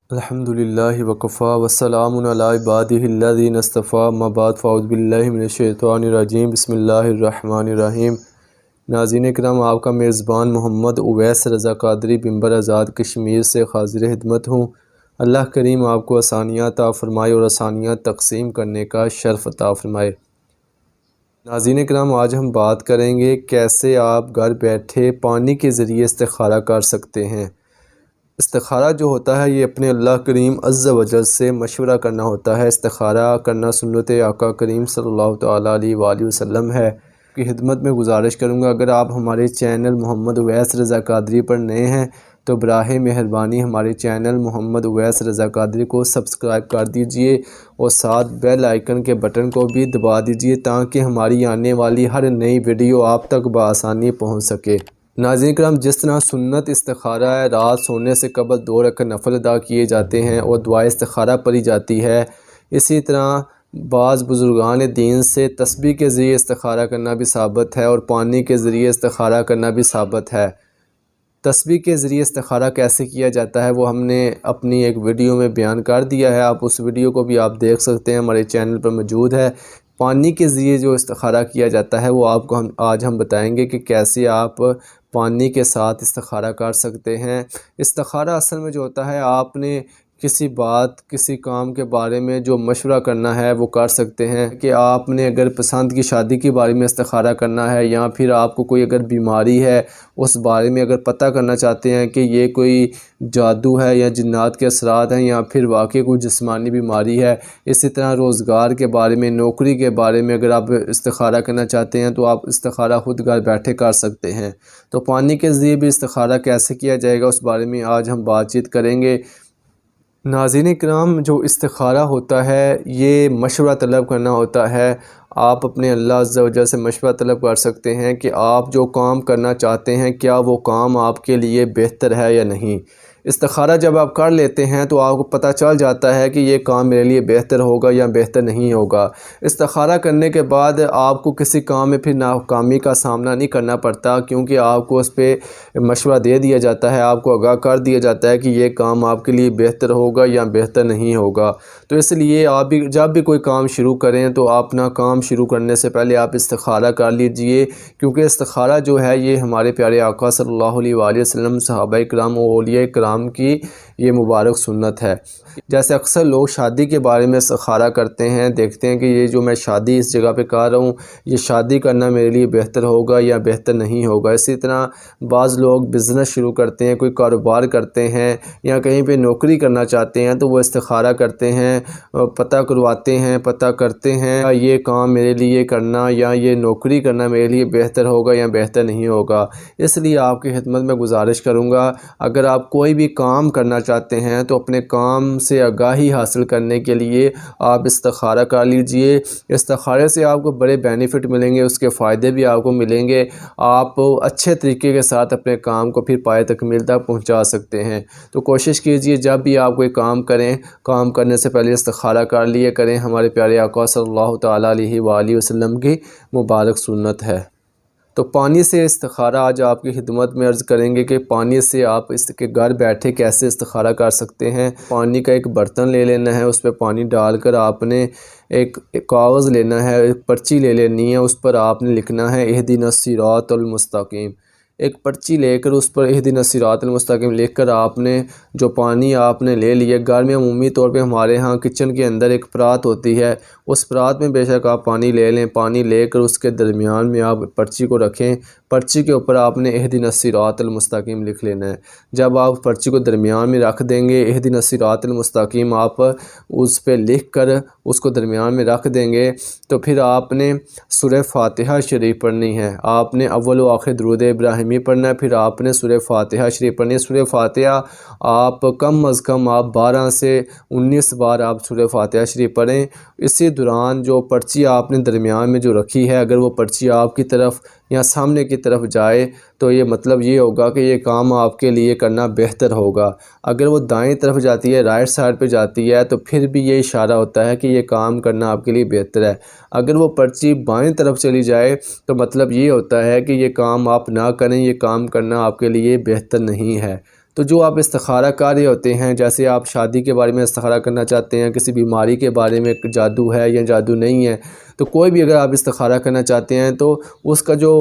الحمدللہ وکفا وسلام علی عبادہ الذین اصطفیٰ اما بعد فاعوذ باللہ من الشیطان الرجیم بسم اللہ الرحمن الرحیم۔ ناظرین کرام، آپ کا میزبان محمد اویس رضا قادری بمبر آزاد کشمیر سے حاضر خدمت ہوں۔ اللہ کریم آپ کو آسانیاں عطا فرمائے اور آسانیاں تقسیم کرنے کا شرف عطا فرمائے۔ ناظرین کرام، آج ہم بات کریں گے کیسے آپ گھر بیٹھے پانی کے ذریعے استخارہ کر سکتے ہیں۔ استخارہ جو ہوتا ہے یہ اپنے اللہ کریم عز و جل سے مشورہ کرنا ہوتا ہے۔ استخارہ کرنا سنت آقا کریم صلی اللہ تعالیٰ علیہ وآلہ وسلم ہے۔ کی خدمت میں گزارش کروں گا، اگر آپ ہمارے چینل محمد اویس رضا قادری پر نئے ہیں تو براہ مہربانی ہمارے چینل محمد اویس رضا قادری کو سبسکرائب کر دیجئے اور ساتھ بیل آئیکن کے بٹن کو بھی دبا دیجئے تاکہ ہماری آنے والی ہر نئی ویڈیو آپ تک بآسانی پہنچ سکے۔ ناظرین کرام، جس طرح سنت استخارہ ہے، رات سونے سے قبل 2 رکعت نفل ادا کیے جاتے ہیں اور دعائے استخارہ پڑھی جاتی ہے، اسی طرح بعض بزرگان دین سے تسبیح کے ذریعے استخارہ کرنا بھی ثابت ہے اور پانی کے ذریعے استخارہ کرنا بھی ثابت ہے۔ تسبیح کے ذریعے استخارہ کیسے کیا جاتا ہے وہ ہم نے اپنی ایک ویڈیو میں بیان کر دیا ہے، آپ اس ویڈیو کو بھی آپ دیکھ سکتے ہیں، ہمارے چینل پر موجود ہے۔ پانی کے ذریعے جو استخارہ کیا جاتا ہے وہ آپ کو آج ہم بتائیں گے کہ کیسے آپ پانی کے ساتھ استخارہ کر سکتے ہیں۔ استخارہ اصل میں جو ہوتا ہے، آپ نے کسی بات کسی کام کے بارے میں جو مشورہ کرنا ہے وہ کر سکتے ہیں کہ آپ نے اگر پسند کی شادی کے بارے میں استخارہ کرنا ہے یا پھر آپ کو کوئی اگر بیماری ہے اس بارے میں اگر پتہ کرنا چاہتے ہیں کہ یہ کوئی جادو ہے یا جنات کے اثرات ہیں یا پھر واقعی کوئی جسمانی بیماری ہے۔ اسی طرح روزگار کے بارے میں، نوکری کے بارے میں اگر آپ استخارہ کرنا چاہتے ہیں تو آپ استخارہ خود گھر بیٹھے کر سکتے ہیں۔ تو پانی کے ذریعے بھی استخارہ کیسے کیا جائے گا اس بارے میں آج ہم بات چیت کریں گے۔ ناظرین کرام، جو استخارہ ہوتا ہے یہ مشورہ طلب کرنا ہوتا ہے۔ آپ اپنے اللہ عز و جل سے مشورہ طلب کر سکتے ہیں کہ آپ جو کام کرنا چاہتے ہیں کیا وہ کام آپ کے لیے بہتر ہے یا نہیں۔ استخارہ جب آپ کر لیتے ہیں تو آپ کو پتہ چل جاتا ہے کہ یہ کام میرے لیے بہتر ہوگا یا بہتر نہیں ہوگا۔ استخارہ کرنے کے بعد آپ کو کسی کام میں پھر ناکامی کا سامنا نہیں کرنا پڑتا، کیونکہ آپ کو اس پہ مشورہ دے دیا جاتا ہے، آپ کو آگاہ کر دیا جاتا ہے کہ یہ کام آپ کے لیے بہتر ہوگا یا بہتر نہیں ہوگا۔ تو اس لیے آپ بھی جب بھی کوئی کام شروع کریں تو اپنا کام شروع کرنے سے پہلے آپ استخارہ کر لیجئے، کیونکہ استخارہ جو ہے یہ ہمارے پیارے آقا صلی اللہ علیہ وآلہ وسلم، صحابہ کرام اور اولیاء کرام کی یہ مبارک سنت ہے۔ جیسے اکثر لوگ شادی کے بارے میں استخارہ کرتے ہیں، دیکھتے ہیں کہ یہ جو میں شادی اس جگہ پہ کر رہا ہوں یہ شادی کرنا میرے لیے بہتر ہوگا یا بہتر نہیں ہوگا۔ اسی طرح بعض لوگ بزنس شروع کرتے ہیں، کوئی کاروبار کرتے ہیں یا کہیں پہ نوکری کرنا چاہتے ہیں تو وہ استخارہ کرتے ہیں، پتہ کرواتے ہیں، پتہ کرتے ہیں یہ کام میرے لیے کرنا یا یہ نوکری کرنا میرے لیے بہتر ہوگا یا بہتر نہیں ہوگا۔ اس لیے آپ کی خدمت میں گزارش کروں گا، اگر آپ کوئی بھی کام کرنا چاہتے ہیں تو اپنے کام سے آگاہی حاصل کرنے کے لیے آپ استخارہ کر لیجئے۔ استخارے سے آپ کو بڑے بینیفٹ ملیں گے، اس کے فائدے بھی آپ کو ملیں گے، آپ اچھے طریقے کے ساتھ اپنے کام کو پھر پائے تکمیل تک پہنچا سکتے ہیں۔ تو کوشش کیجئے جب بھی آپ کوئی کام کریں، کام کرنے سے پہلے استخارہ کر لیے کریں، ہمارے پیارے آقا صلی اللہ تعالیٰ علیہ وآلہ وسلم کی مبارک سنت ہے۔ تو پانی سے استخارہ آج آپ کی خدمت میں عرض کریں گے کہ پانی سے آپ اس کے گھر بیٹھے کیسے استخارہ کر سکتے ہیں۔ پانی کا ایک برتن لے لینا ہے، اس پہ پانی ڈال کر آپ نے ایک کاغذ لینا ہے، ایک پرچی لے لینی ہے، اس پر آپ نے لکھنا ہے اہدنا الصراط المستقیم۔ ایک پرچی لے کر اس پر اہدنا الصراط المستقیم لکھ کر آپ نے جو پانی آپ نے لے لیا، گھر میں عمومی طور پہ ہمارے ہاں کچن کے اندر ایک پرات ہوتی ہے، اس پرات میں بے شک آپ پانی لے لیں، پانی لے کر اس کے درمیان میں آپ پرچی کو رکھیں، پرچی کے اوپر آپ نے اہدنا الصراط المستقیم لکھ لینا ہے۔ جب آپ پرچی کو درمیان میں رکھ دیں گے، اہدنا الصراط المستقیم آپ اس پہ لکھ کر اس کو درمیان میں رکھ دیں گے، تو پھر آپ نے سورہ فاتحہ شریف پڑھنی ہے، آپ نے اول و آخر درود ابراہیمی پڑھنا ہے، پھر آپ نے سورہ فاتحہ شریف پڑھنی ہے۔ سورہ فاتحہ آپ کم از کم آپ 12 سے 19 بار آپ سورہ فاتحہ شریف پڑھیں۔ اسی دوران جو پرچی آپ نے درمیان میں جو رکھی ہے، اگر وہ پرچی آپ کی طرف یا سامنے کی طرف جائے تو یہ مطلب یہ ہوگا کہ یہ کام آپ کے لیے کرنا بہتر ہوگا۔ اگر وہ دائیں طرف جاتی ہے، رائٹ سائڈ پہ جاتی ہے، تو پھر بھی یہ اشارہ ہوتا ہے کہ یہ کام کرنا آپ کے لیے بہتر ہے۔ اگر وہ پرچی بائیں طرف چلی جائے تو مطلب یہ ہوتا ہے کہ یہ کام آپ نہ کریں، یہ کام کرنا آپ کے لیے بہتر نہیں ہے۔ تو جو آپ استخارہ کر رہے ہوتے ہیں، جیسے آپ شادی کے بارے میں استخارہ کرنا چاہتے ہیں، کسی بیماری کے بارے میں جادو ہے یا جادو نہیں ہے، تو کوئی بھی اگر آپ استخارہ کرنا چاہتے ہیں تو اس کا جو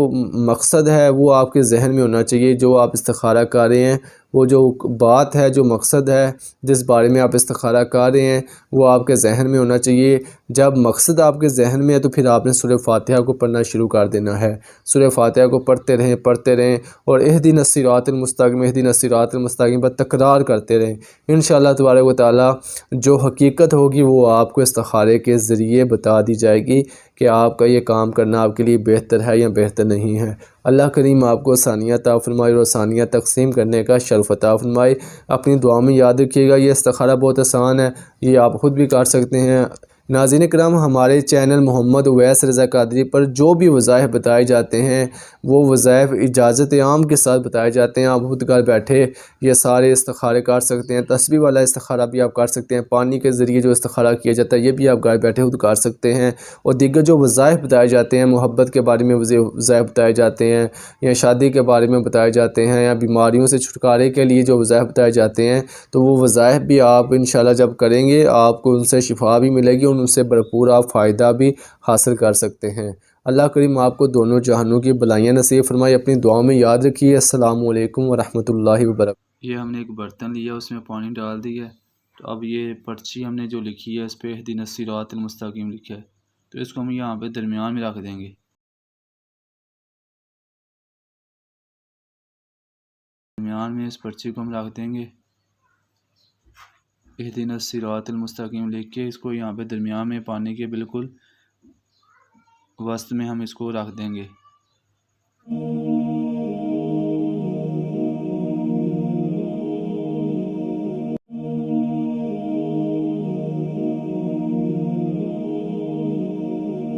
مقصد ہے وہ آپ کے ذہن میں ہونا چاہیے۔ جو آپ استخارہ کر رہے ہیں، وہ جو بات ہے، جو مقصد ہے جس بارے میں آپ استخارہ کر رہے ہیں، وہ آپ کے ذہن میں ہونا چاہیے۔ جب مقصد آپ کے ذہن میں ہے تو پھر آپ نے سورہ فاتحہ کو پڑھنا شروع کر دینا ہے۔ سورہ فاتحہ کو پڑھتے رہیں اور اہدنا الصراط المستقیم، اہدنا الصراط المستقیم پر تکرار کرتے رہیں۔ انشاءاللہ تبارک و تعالی جو حقیقت ہوگی وہ آپ کو استخارے کے ذریعے بتا دی جائے گی کہ آپ کا یہ کام کرنا آپ کے لیے بہتر ہے یا بہتر نہیں ہے۔ اللہ کریم آپ کو آسانیاں عطا فرمائے اور آسانیاں تقسیم کرنے کا شرف عطا فرمائے۔ اپنی دعا میں یاد رکھیے گا، یہ استخارہ بہت آسان ہے، یہ آپ خود بھی کر سکتے ہیں۔ ناظرین کرام، ہمارے چینل محمد اویس رضا قادری پر جو بھی وظائف بتائے جاتے ہیں وہ وظائف اجازت عام کے ساتھ بتائے جاتے ہیں۔ آپ خود گھر بیٹھے یہ سارے استخارے کر سکتے ہیں۔ تسبیح والا استخارہ بھی آپ کر سکتے ہیں، پانی کے ذریعے جو استخارہ کیا جاتا ہے یہ بھی آپ گھر بیٹھے خود کر سکتے ہیں۔ اور دیگر جو وظائف بتائے جاتے ہیں، محبت کے بارے میں وظائف بتائے جاتے ہیں یا شادی کے بارے میں بتائے جاتے ہیں یا بیماریوں سے چھٹکارے کے لیے جو وظائف بتائے جاتے ہیں، تو وہ وظائف بھی آپ انشاءاللہ جب کریں گے آپ کو ان سے شفا بھی ملے گی اور ان سے بھرپور آپ فائدہ بھی حاصل کر سکتے ہیں۔ اللہ کریم آپ کو دونوں جہانوں کی بلائیاں نصیب فرمائے۔ اپنی دعاؤں میں یاد رکھیے۔ السلام علیکم ورحمۃ اللہ وبرکاتہ۔ یہ ہم نے ایک برتن لیا، اس میں پانی ڈال دیا ہے، تو اب یہ پرچی ہم نے جو لکھی ہے اس پہ اہدنا الصراط المستقیم لکھا ہے، تو اس کو ہم یہاں پہ درمیان میں رکھ دیں گے۔ درمیان میں اس پرچی کو ہم رکھ دیں گے، اہدنا الصراط المستقیم لکھ کے اس کو یہاں پہ درمیان میں پانی کے بالکل وسط میں ہم اس کو رکھ دیں گے۔